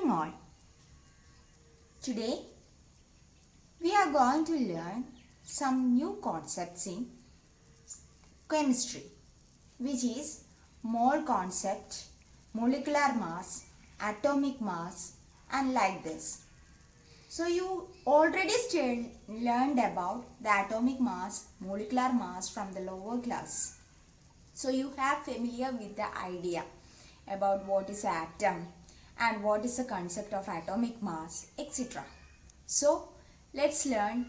morning all. Today we are going to learn some new concepts in chemistry, which is mole concept, molecular mass, atomic mass, and like this. So you already learned about the atomic mass, molecular mass from the lower class. So you have familiar with the idea about what is atom and what is the concept of atomic mass, etc. So let's learn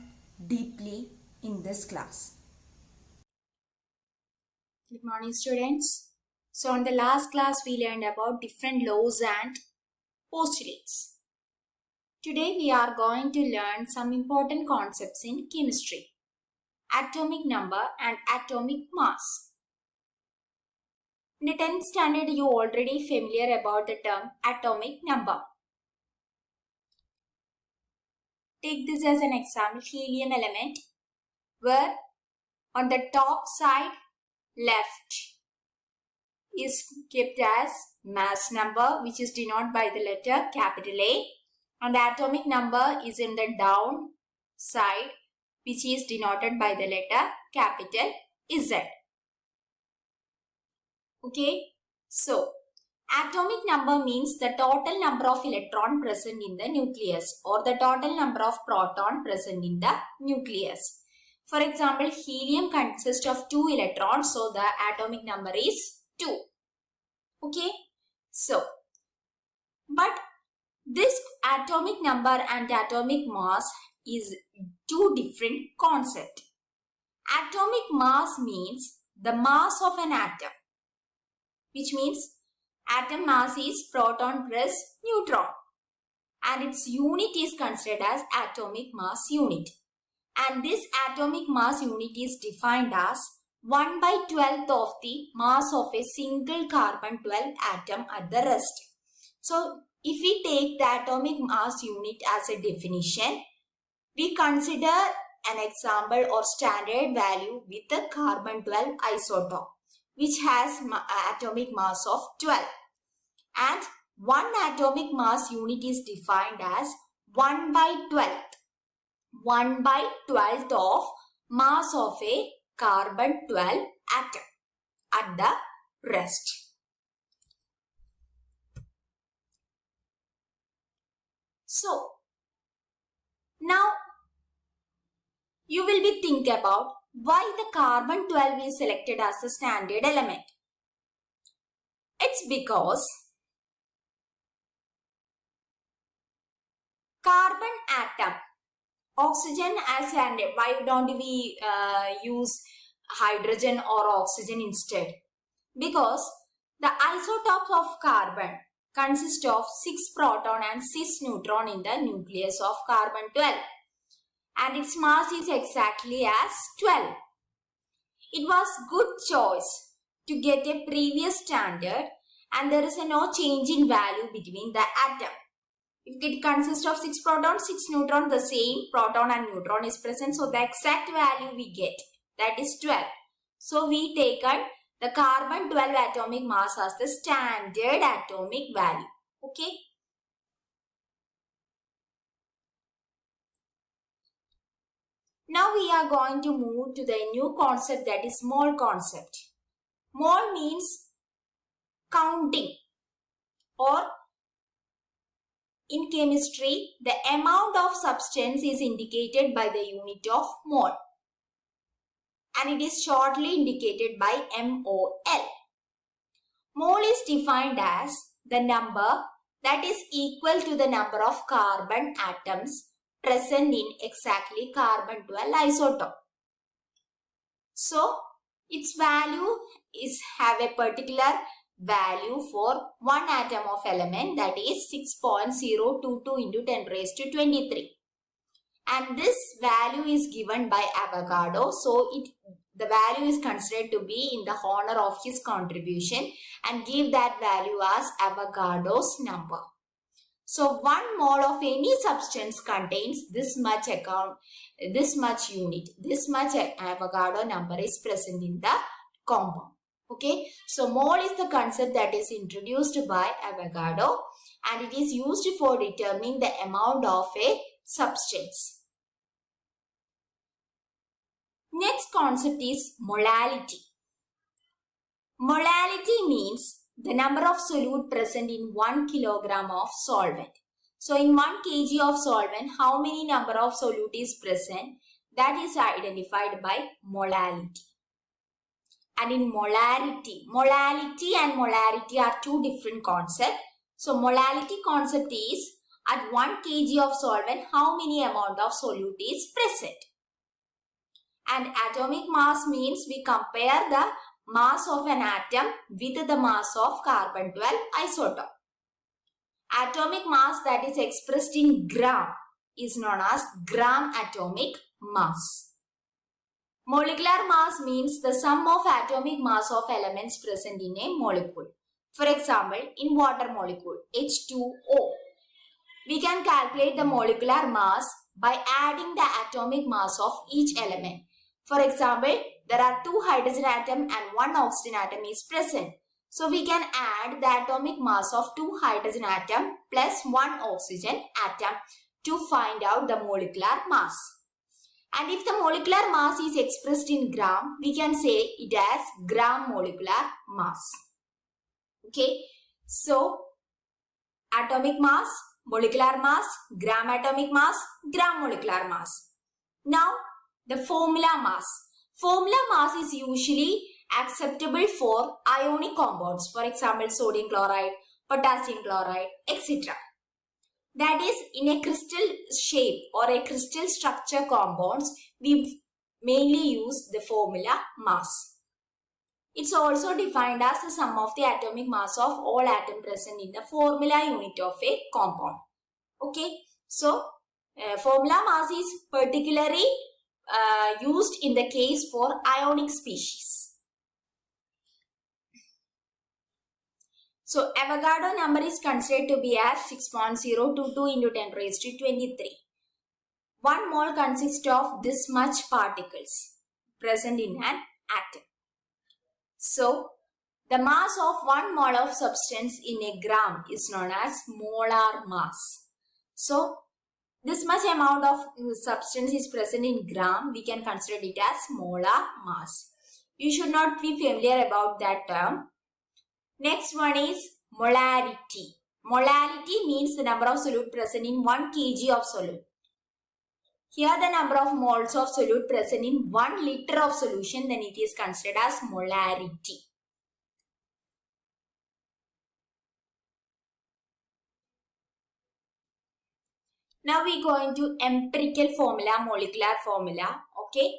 deeply in this class. Good morning students. So in the last class we learned about different laws and postulates. Today we are going to learn some important concepts in chemistry: atomic number and atomic mass. In the 10th standard, you already familiar about the term atomic number. Take this as an example, helium element, where on the top side left is kept as mass number, which is denoted by the letter capital A, and the atomic number is in the down side, which is denoted by the letter capital Z. Okay, so atomic number means the total number of electron present in the nucleus or the total number of proton present in the nucleus. For example, helium consists of 2 electrons, so the atomic number is 2. Okay, so but this atomic number and atomic mass is two different concepts. Atomic mass means the mass of an atom, which means atom mass is proton plus neutron, and its unit is considered as atomic mass unit. And this atomic mass unit is defined as 1/12th of the mass of a single carbon-12 atom at the rest. So if we take the atomic mass unit as a definition, we consider an example or standard value with the carbon-12 isotope, which has atomic mass of 12. And one atomic mass unit is defined as 1/12th. 1/12th of mass of a carbon-12 atom at the rest. So, now you will be thinking about why the carbon-12 is selected as the standard element. It's because carbon atom, oxygen as and why don't we use hydrogen or oxygen instead? Because the isotopes of carbon consist of 6 proton and 6 neutron in the nucleus of carbon-12, and its mass is exactly as 12. It was good choice to get a previous standard, and there is no change in value between the atom. If it consists of 6 protons, 6 neutron, the same proton and neutron is present. So the exact value we get, that is 12. So we taken the carbon-12 atomic mass as the standard atomic value. Okay. Now we are going to move to the new concept, that is mole concept. Mole means counting, or in chemistry, the amount of substance is indicated by the unit of mole, and it is shortly indicated by MOL. Mole is defined as the number that is equal to the number of carbon atoms present in exactly carbon-12 isotope. So its value is have a particular value for one atom of element, that is 6.022 into 10 raised to 23. And this value is given by Avogadro. So the value is considered to be in the honor of his contribution, and give that value as Avogadro's number. So 1 mole of any substance contains this much unit, this much Avogadro number is present in the compound. Okay, so mole is the concept that is introduced by Avogadro, and it is used for determining the amount of a substance. Next concept is molality. Molality means the number of solute present in 1 kilogram of solvent. So in 1 kg of solvent, how many number of solute is present? That is identified by molality. And in molarity and molarity are two different concepts. So molality concept is at 1 kg of solvent, how many amount of solute is present. And atomic mass means we compare the mass of an atom with the mass of carbon-12 isotope. Atomic mass that is expressed in gram is known as gram atomic mass. Molecular mass means the sum of atomic mass of elements present in a molecule. For example, in water molecule H2O, we can calculate the molecular mass by adding the atomic mass of each element. For example, there are 2 hydrogen atoms and 1 oxygen atom is present. So we can add the atomic mass of 2 hydrogen atom plus 1 oxygen atom to find out the molecular mass. And if the molecular mass is expressed in gram, we can say it as gram molecular mass. Okay, so atomic mass, molecular mass, gram atomic mass, gram molecular mass. Now, the formula mass. Formula mass is usually acceptable for ionic compounds. For example, sodium chloride, potassium chloride, etc. That is, in a crystal shape or a crystal structure compounds, we mainly use the formula mass. It's also defined as the sum of the atomic mass of all atoms present in the formula unit of a compound. Okay, so formula mass is particularly used in the case for ionic species. So Avogadro number is considered to be as 6.022 into 10 raised to 23. 1 mole consists of this much particles present in an atom. So the mass of 1 mole of substance in a gram is known as molar mass. So this much amount of substance is present in gram, we can consider it as molar mass. You should not be familiar about that term. Next one is molarity. Molarity means the number of solute present in 1 kg of solute. Here the number of moles of solute present in 1 liter of solution, then it is considered as molarity. Now we go into empirical formula, molecular formula. Okay.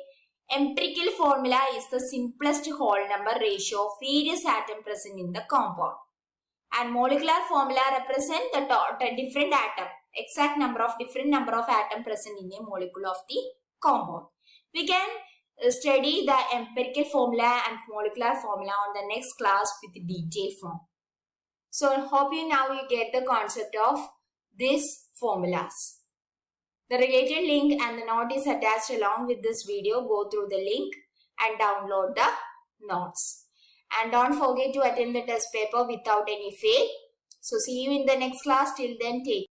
Empirical formula is the simplest whole number ratio of various atoms present in the compound. And molecular formula represent the different atom, exact number of different number of atoms present in a molecule of the compound. We can study the empirical formula and molecular formula on the next class with detailed form. So I hope you get the concept of these formulas. The related link and the note is attached along with this video. Go through the link and download the notes. And don't forget to attend the test paper without any fail. So see you in the next class. Till then, take care.